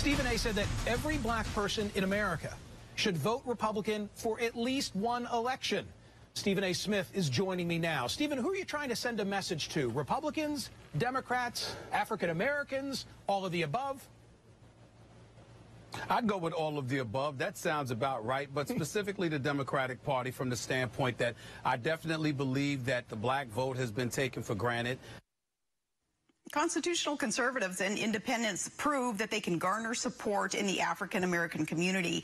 Stephen A. said that every black person in America should vote Republican for at least one election. Stephen A. Smith is joining me now. Stephen, who are you trying to send a message to? Republicans, Democrats, African Americans, all of the above? I'd go with all of the above. That sounds about right, but specifically the Democratic Party from the standpoint that I definitely believe that the black vote has been taken for granted. Constitutional conservatives and independents prove that they can garner support in the African-American community.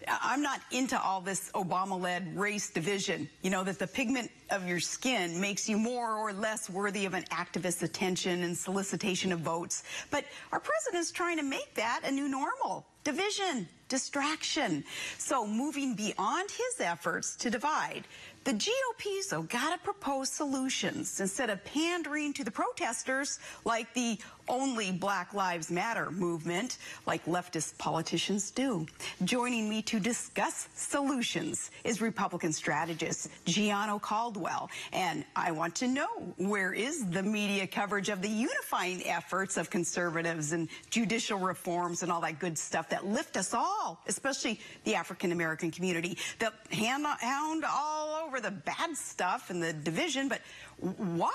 I'm not into all this Obama-led race division, you know, that the pigment of your skin makes you more or less worthy of an activist's attention and solicitation of votes. But our president is trying to make that a new normal. Division, distraction. So moving beyond his efforts to divide, the GOP's got to propose solutions instead of pandering to the protesters like the Only Black Lives Matter movement, like leftist politicians do. Joining me to discuss solutions is Republican strategist Gianno Caldwell. And I want to know, where is the media coverage of the unifying efforts of conservatives and judicial reforms and all that good stuff that lift us all, especially the African-American community? The hound all over the bad stuff and the division, but why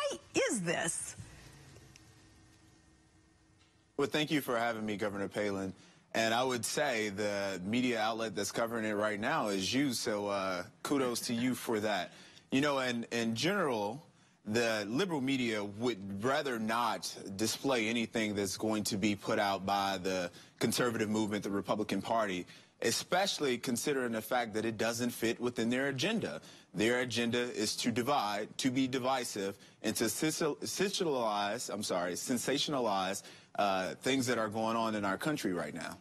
is this? Well, thank you for having me, Governor Palin. And I would say the media outlet that's covering it right now is you, so kudos to you for that. You know, in general, the liberal media would rather not display anything that's going to be put out by the conservative movement, the Republican Party, especially considering the fact that it doesn't fit within their agenda. Their agenda is to divide, to be divisive, and to sensationalize things that are going on in our country right now.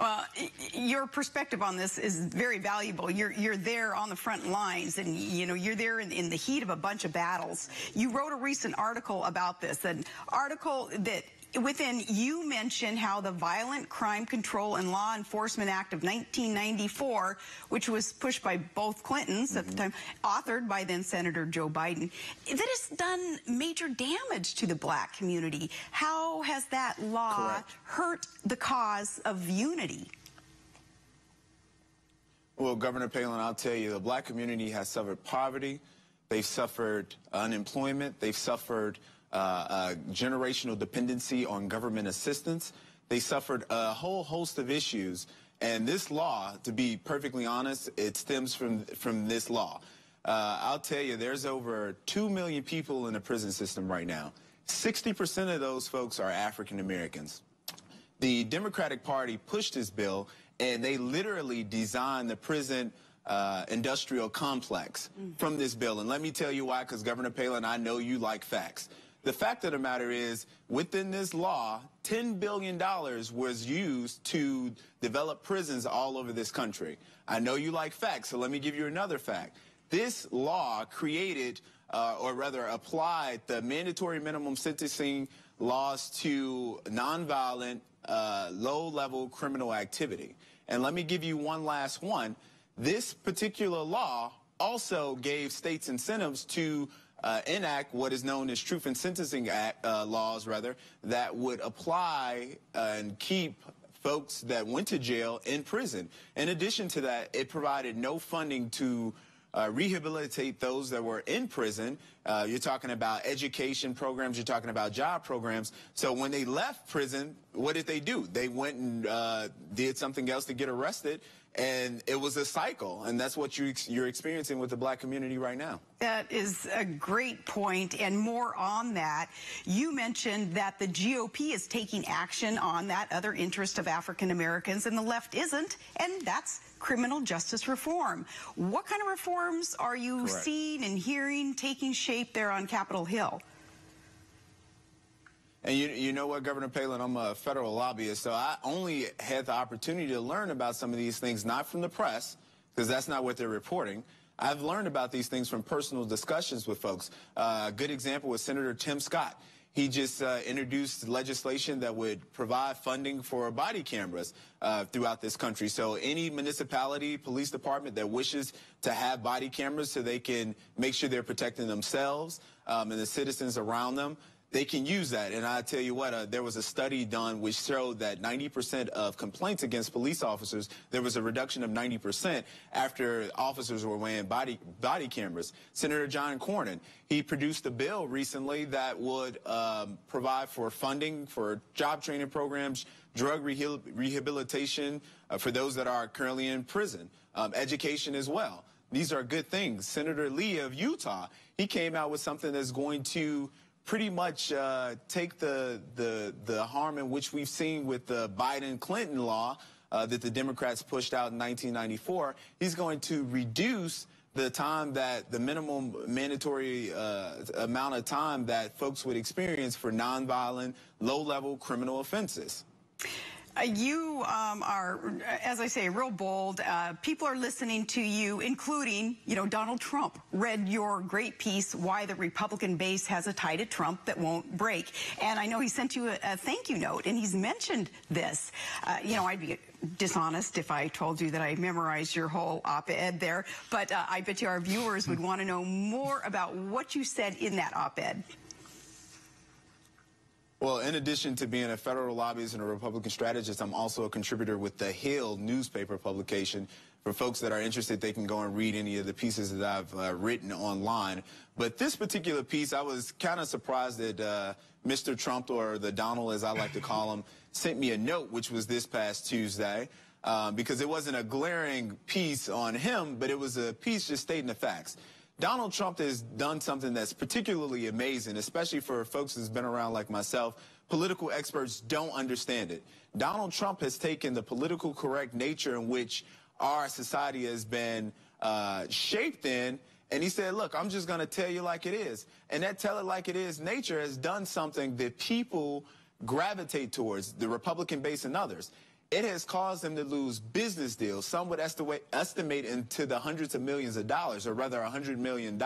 Well, your perspective on this is very valuable. You're there on the front lines, and you know you're there in the heat of a bunch of battles. You wrote a recent article about this, an article that within you mentioned how the Violent Crime Control and Law Enforcement Act of 1994, which was pushed by both Clintons at the time, authored by then Senator Joe Biden, that has done major damage to the black community. How has that law hurt the cause of unity? Well, Governor Palin, I'll tell you, the black community has suffered poverty. They've suffered unemployment. They've suffered generational dependency on government assistance. They suffered a whole host of issues. And this law, to be perfectly honest, it stems from this law. I'll tell you, there's over 2 million people in the prison system right now. 60% of those folks are African Americans. The Democratic Party pushed this bill, and they literally designed the prison industrial complex from this bill. And let me tell you why, because Governor Palin, I know you like facts. The fact of the matter is, within this law, $10 billion was used to develop prisons all over this country. I know you like facts, so let me give you another fact. This law created, or rather applied, the mandatory minimum sentencing laws to nonviolent, low-level criminal activity. And let me give you one last one. This particular law also gave states incentives to enact what is known as Truth in Sentencing Act laws, that would apply and keep folks that went to jail in prison. In addition to that, it provided no funding to rehabilitate those that were in prison. You're talking about education programs, you're talking about job programs. So when they left prison, what did they do? They went and did something else to get arrested. And it was a cycle, and that's what you're experiencing with the black community right now. That is a great point, and more on that. You mentioned that the GOP is taking action on that other interest of African Americans, and the left isn't, and that's criminal justice reform. What kind of reforms are you seeing and hearing taking shape there on Capitol Hill? And you know what, Governor Palin, I'm a federal lobbyist, so I only had the opportunity to learn about some of these things, not from the press, because that's not what they're reporting. I've learned about these things from personal discussions with folks. A good example was Senator Tim Scott. He just introduced legislation that would provide funding for body cameras throughout this country. So any municipality, police department that wishes to have body cameras so they can make sure they're protecting themselves and the citizens around them, they can use that. And I tell you what, there was a study done which showed that 90% of complaints against police officers, there was a reduction of 90% after officers were wearing body cameras. Senator John Cornyn, he produced a bill recently that would provide for funding for job training programs, drug rehabilitation for those that are currently in prison, education as well. These are good things. Senator Lee of Utah, he came out with something that's going to pretty much take the harm in which we've seen with the Biden-Clinton law that the Democrats pushed out in 1994. He's going to reduce the time that the minimum mandatory amount of time that folks would experience for nonviolent, low-level criminal offenses. You are, as I say, real bold. People are listening to you, including, Donald Trump read your great piece, Why the Republican Base Has a Tie to Trump That Won't Break. And I know he sent you a thank you note, and he's mentioned this. I'd be dishonest if I told you that I memorized your whole op-ed there, but I bet you our viewers would want to know more about what you said in that op-ed. Well, in addition to being a federal lobbyist and a Republican strategist, I'm also a contributor with the Hill newspaper publication. For folks that are interested, they can go and read any of the pieces that I've written online. But this particular piece, I was kind of surprised that Mr. Trump, or the Donald as I like to call him, sent me a note, which was this past Tuesday, because it wasn't a glaring piece on him, but it was a piece just stating the facts. Donald Trump has done something that's particularly amazing, especially for folks that's been around like myself. Political experts don't understand it. Donald Trump has taken the political correct nature in which our society has been shaped in, and he said, look, I'm just going to tell you like it is. And that tell it like it is nature has done something that people gravitate towards, the Republican base and others. It has caused them to lose business deals. Some would estimate into the hundreds of millions of dollars, or rather $100 million.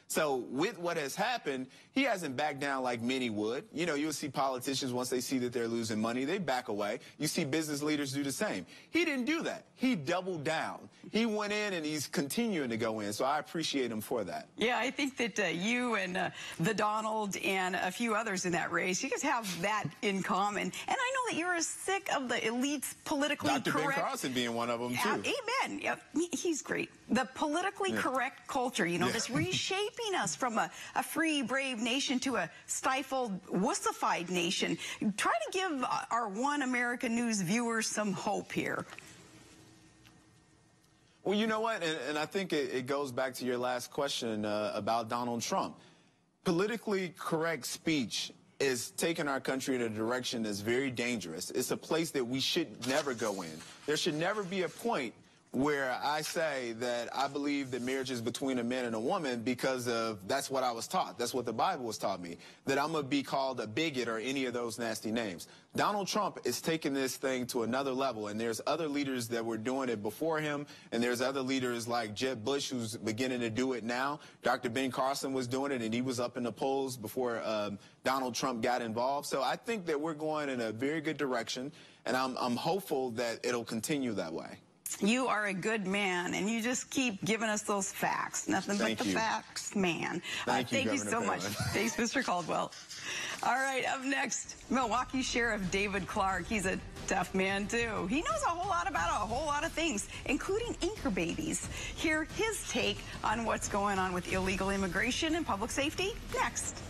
So with what has happened, he hasn't backed down like many would. You'll see politicians, once they see that they're losing money, they back away. You see business leaders do the same. He didn't do that. He doubled down. He went in, and he's continuing to go in. So I appreciate him for that. Yeah, I think that you and the Donald and a few others in that race, you guys have that in common. And I know that you're as sick of the elites politically correct. Dr. Ben Carson being one of them, too. Amen. Yeah, he's great. The politically correct culture, this reshaping us from a free, brave nation to a stifled, wussified nation. Try to give our One America News viewers some hope here. Well, you know what? And I think it goes back to your last question about Donald Trump. Politically correct speech is taking our country in a direction that's very dangerous. It's a place that we should never go in. There should never be a point where I say that I believe that marriage is between a man and a woman because of that's what I was taught. That's what the Bible has taught me, that I'm going to be called a bigot or any of those nasty names. Donald Trump is taking this thing to another level, and there's other leaders that were doing it before him, and there's other leaders like Jeb Bush who's beginning to do it now. Dr. Ben Carson was doing it, and he was up in the polls before Donald Trump got involved. So I think that we're going in a very good direction, and I'm hopeful that it'll continue that way. You are a good man, and you just keep giving us those facts. Nothing but the facts, man. Thank you so much. Thanks, Mr. Caldwell. All right, up next, Milwaukee Sheriff David Clark. He's a tough man, too. He knows a whole lot about a whole lot of things, including anchor babies. Hear his take on what's going on with illegal immigration and public safety next.